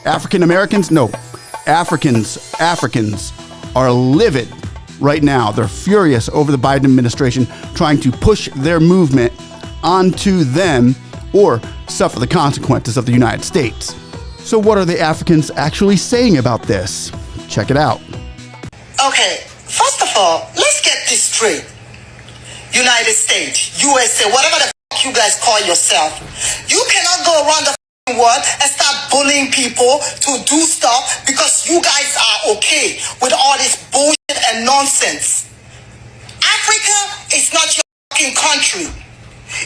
African Americans? No. Africans are livid right now. They're furious over the Biden administration trying to push their movement onto them or suffer the consequences of the United States. So what are the Africans actually saying about this? Check it out. Okay, first of all, let's get this straight. United States, USA, whatever the fuck you guys call yourself, you cannot go around the world and start bullying people to do stuff because you guys are okay with all this bullshit and nonsense. Africa is not your fucking country.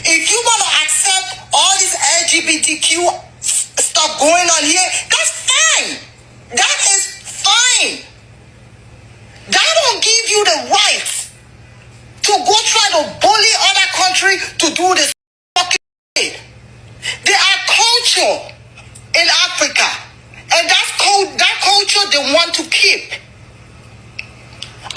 If you want to accept all this LGBTQ stuff going on here, that's fine. That is fine. That don't give you the right to go try to bully other country to do this fucking shit. There are culture in Africa, and that culture they want to keep.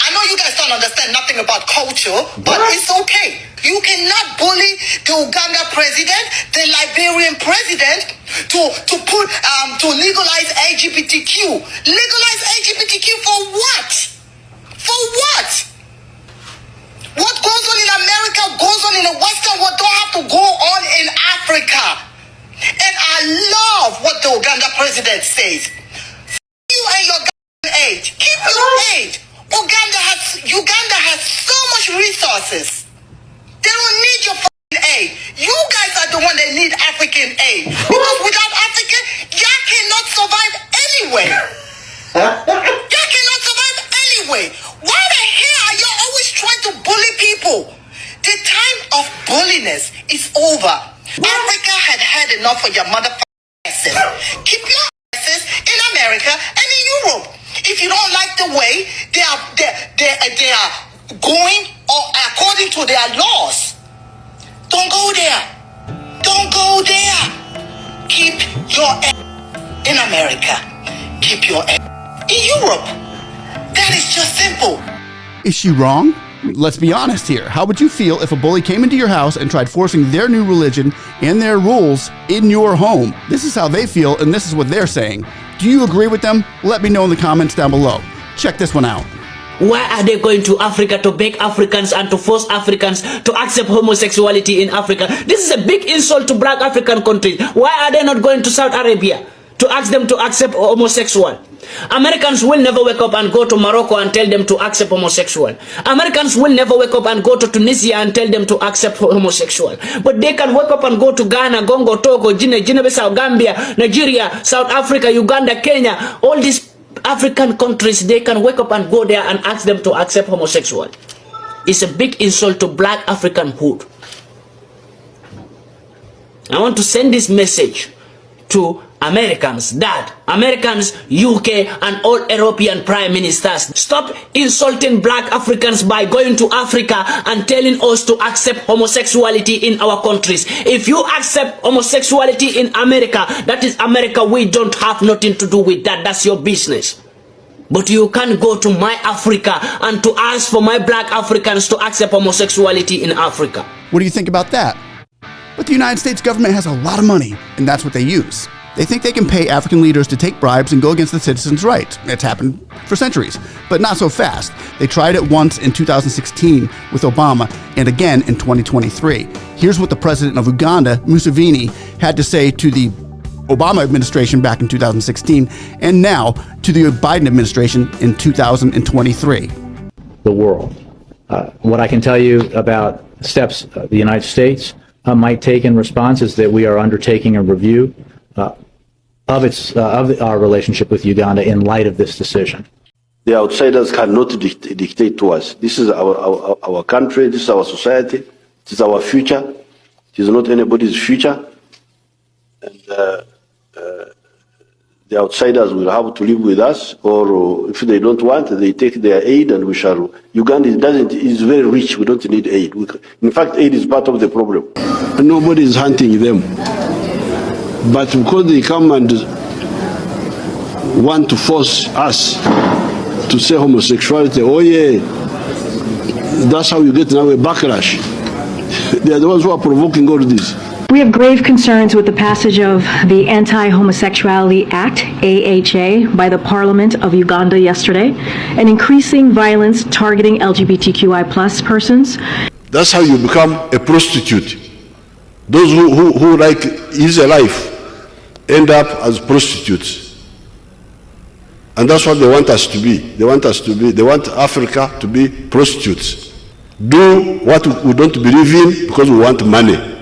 I know you guys don't understand nothing about culture, but it's okay. You cannot bully the Uganda president, the Liberian president, to legalize LGBTQ. Legalize LGBTQ for what? For what? What goes on in America goes on in the Western world. Don't have to go on in Africa. And I love what the Uganda president says. You and your aid. Keep your aid. Uganda has so much resources. They don't need your fucking aid. You guys are the one that need African aid. Because without African, y'all cannot survive anyway. Y'all cannot survive anyway. Why the hell are y'all always trying to bully people? The time of bulliness is over. Africa had enough of your motherfucking asses. Keep your asses in America and in Europe. If you don't like the way they are going or according to their laws, don't go there. Don't go there. Keep your ass in America. Keep your ass in Europe. That is just simple. Is she wrong? Let's be honest here. How would you feel if a bully came into your house and tried forcing their new religion and their rules in your home? This is how they feel, and this is what they're saying. Do you agree with them? Let me know in the comments down below. Check this one out. Why are they going to Africa to beg Africans and to force Africans to accept homosexuality in Africa? This is a big insult to black African countries. Why are they not going to Saudi Arabia to ask them to accept homosexual? Americans will never wake up and go to Morocco and tell them to accept homosexual. Americans will never wake up and go to Tunisia and tell them to accept homosexual. But they can wake up and go to Ghana, Congo, Togo, Guinea-Bissau, Gambia, Nigeria, South Africa, Uganda, Kenya, all these African countries, they can wake up and go there and ask them to accept homosexual. It's a big insult to black Africanhood. I want to send this message to Americans, Americans, UK, and all European prime ministers. Stop insulting black Africans by going to Africa and telling us to accept homosexuality in our countries. If you accept homosexuality in America, that is America. We don't have nothing to do with that. That's your business. But you can't go to my Africa and to ask for my black Africans to accept homosexuality in Africa. What do you think about that? But the United States government has a lot of money, and that's what they use. They think they can pay African leaders to take bribes and go against the citizens' rights. It's happened for centuries, but not so fast. They tried it once in 2016 with Obama and again in 2023. Here's what the president of Uganda, Museveni, had to say to the Obama administration back in 2016 and now to the Biden administration in 2023. The world. What I can tell you about steps the United States might take in response is that we are undertaking a review of our relationship with Uganda in light of this decision. The outsiders cannot dictate to us. This is our country, this is our society, it is our future, it is not anybody's future. And the outsiders will have to live with us, or if they don't want, they take their aid and we shall. Uganda is very rich, we don't need aid. In fact, aid is part of the problem. Nobody is hunting them. But because they come and want to force us to say homosexuality, oh yeah, that's how you get now a backlash. They are the ones who are provoking all this. We have grave concerns with the passage of the Anti-Homosexuality Act, AHA, by the Parliament of Uganda yesterday, and increasing violence targeting LGBTQI+ persons. That's how you become a prostitute. Those who like easy life end up as prostitutes. And that's what they want us to be. They want Africa to be prostitutes. Do what we don't believe in because we want money.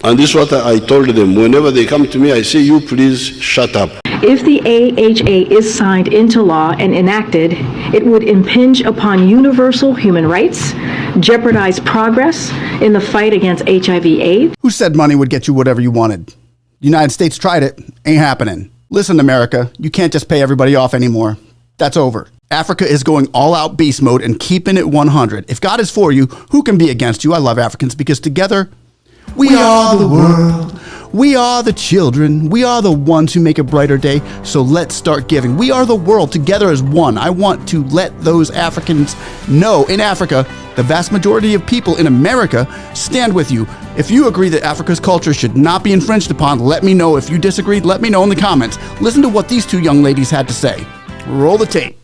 And this is what I told them. Whenever they come to me, I say, you please shut up. If the AHA is signed into law and enacted, it would impinge upon universal human rights, jeopardize progress in the fight against HIV/AIDS. Who said money would get you whatever you wanted? The United States tried it. Ain't happening. Listen, America, you can't just pay everybody off anymore. That's over. Africa is going all out beast mode and keeping it 100. If God is for you, who can be against you? I love Africans because together, we are the world. We are the children. We are the ones who make a brighter day. So let's start giving. We are the world together as one. I want to let those Africans know in Africa, the vast majority of people in America stand with you. If you agree that Africa's culture should not be infringed upon, let me know. If you disagree, let me know in the comments. Listen to what these two young ladies had to say. Roll the tape.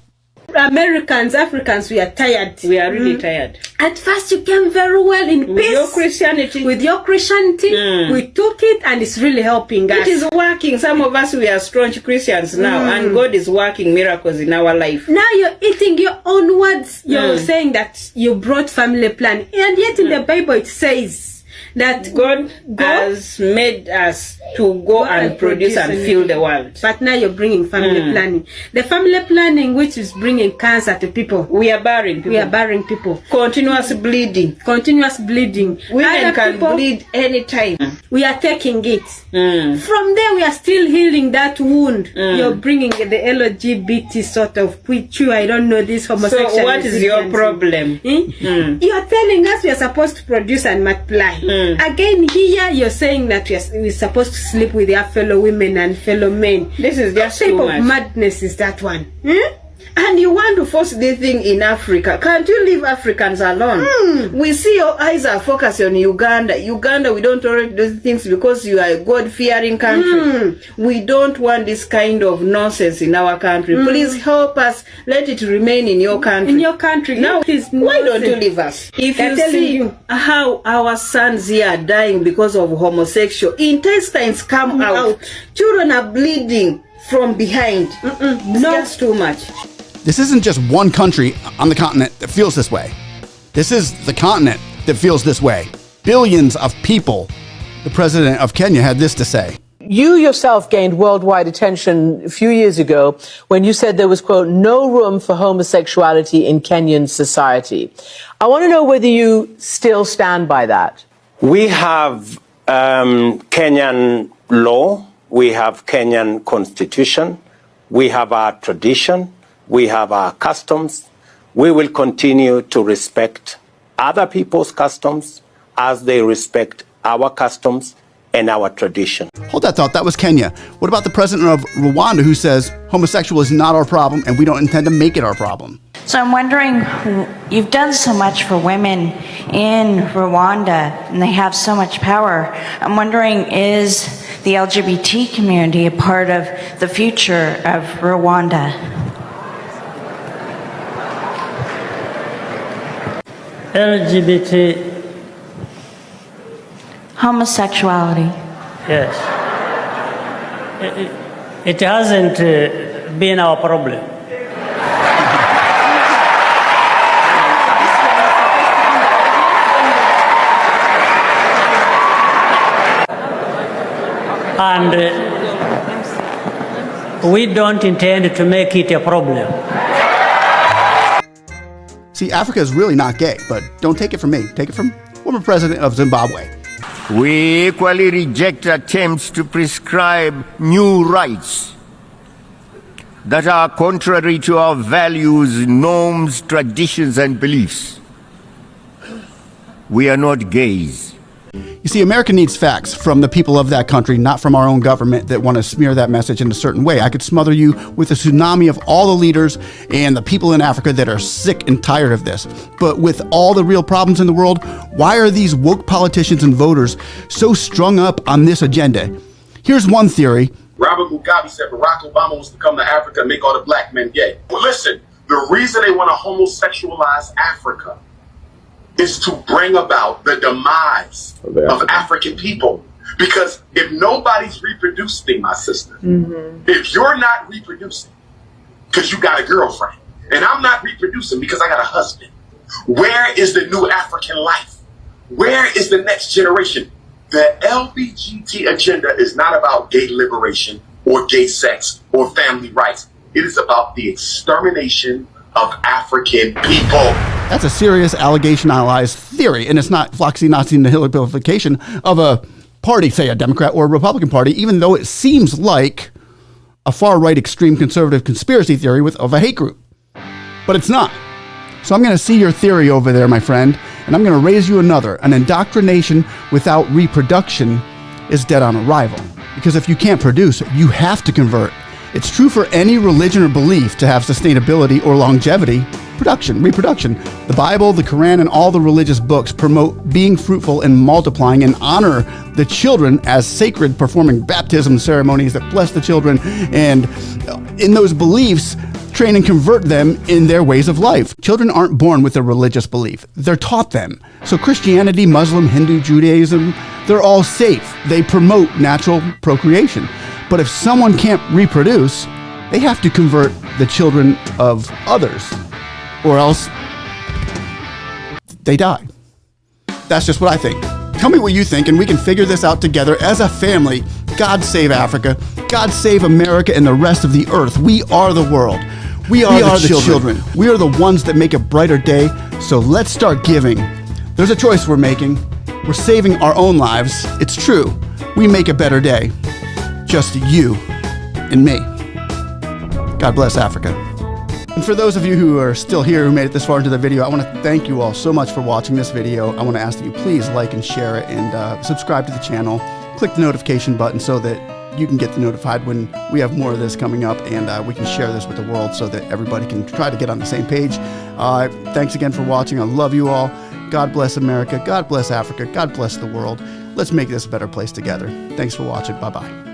Americans, Africans, we are tired. We are really tired. At first, you came very well in With peace. your Christianity. With your Christianity, we took it and it's really helping us. It is working. Some of us, we are staunch Christians now, and God is working miracles in our life. Now you're eating your own words. You're saying that you brought family plan. And yet in the Bible it says that God has made us to go and produce and fill the world. But now you're bringing family planning. The family planning which is bringing cancer to people. We are burying people. We are burying people. Continuous bleeding. Continuous bleeding. Women can people, bleed anytime. We are taking it. From there we are still healing that wound. You're bringing the LGBT sort of picture. I don't know this homosexual. So what is your problem? You are telling us we are supposed to produce and multiply. Again here you're saying that we're supposed to sleep with our fellow women and fellow men. This is just what type too of much. madness is that one? And you want to force this thing in Africa. Can't you leave Africans alone? We see your eyes are focused on Uganda. Uganda, we don't tolerate those things because you are a God-fearing country. We don't want this kind of nonsense in our country. Please help us. Let it remain in your country. In your country. Now, why don't you leave us? If They're you telling see you. how our sons here are dying because of homosexual, intestines come out. Children are bleeding from behind. It's just too much. This isn't just one country on the continent that feels this way. This is the continent that feels this way. Billions of people. The president of Kenya had this to say. You yourself gained worldwide attention a few years ago when you said there was, quote, no room for homosexuality in Kenyan society. I want to know whether you still stand by that. We have Kenyan law, we have Kenyan constitution, we have our tradition, we have our customs. We will continue to respect other people's customs as they respect our customs and our tradition. Hold that thought, that was Kenya. What about the president of Rwanda who says homosexual is not our problem and we don't intend to make it our problem? So I'm wondering, you've done so much for women in Rwanda and they have so much power. I'm wondering, is the LGBT community a part of the future of Rwanda? LGBT. Homosexuality. Yes. It hasn't been our problem. And we don't intend to make it a problem. See, Africa is really not gay, but don't take it from me. Take it from former president of Zimbabwe. We equally reject attempts to prescribe new rights that are contrary to our values, norms, traditions, and beliefs. We are not gays. You see, America needs facts from the people of that country, not from our own government that want to smear that message in a certain way. I could smother you with a tsunami of all the leaders and the people in Africa that are sick and tired of this. But with all the real problems in the world, why are these woke politicians and voters so strung up on this agenda? Here's one theory. Robert Mugabe said Barack Obama wants to come to Africa and make all the black men gay. Well, listen, the reason they want to homosexualize Africa is to bring about the demise of African people. Because if nobody's reproducing, my sister, if you're not reproducing because you got a girlfriend, and I'm not reproducing because I got a husband, where is the new African life? Where is the next generation? The LGBT agenda is not about gay liberation or gay sex or family rights. It is about the extermination of African people. That's a serious allegationalized theory, and it's not Floxy Nazi nihilification of a party, say a Democrat or a Republican party, even though it seems like a far-right extreme conservative conspiracy theory of a hate group. But it's not. So I'm going to see your theory over there, my friend, and I'm going to raise you another. An indoctrination without reproduction is dead on arrival. Because if you can't produce, you have to convert. It's true for any religion or belief to have sustainability or longevity. Reproduction. The Bible, the Quran, and all the religious books promote being fruitful and multiplying and honor the children as sacred, performing baptism ceremonies that bless the children, and in those beliefs, train and convert them in their ways of life. Children aren't born with a religious belief. They're taught them. So Christianity, Muslim, Hindu, Judaism, they're all safe. They promote natural procreation. But if someone can't reproduce, they have to convert the children of others, or else they die. That's just what I think. Tell me what you think, and we can figure this out together as a family. God save Africa. God save America and the rest of the earth. We are the world. We are the children. We are the ones that make a brighter day. So let's start giving. There's a choice we're making. We're saving our own lives. It's true. We make a better day. Just you and me. God bless Africa. And for those of you who are still here, who made it this far into the video, I want to thank you all so much for watching this video. I want to ask that you please like and share it, and subscribe to the channel. Click the notification button so that you can get notified when we have more of this coming up, and we can share this with the world so that everybody can try to get on the same page. Thanks again for watching. I love you all. God bless America. God bless Africa. God bless the world. Let's make this a better place together. Thanks for watching. Bye-bye.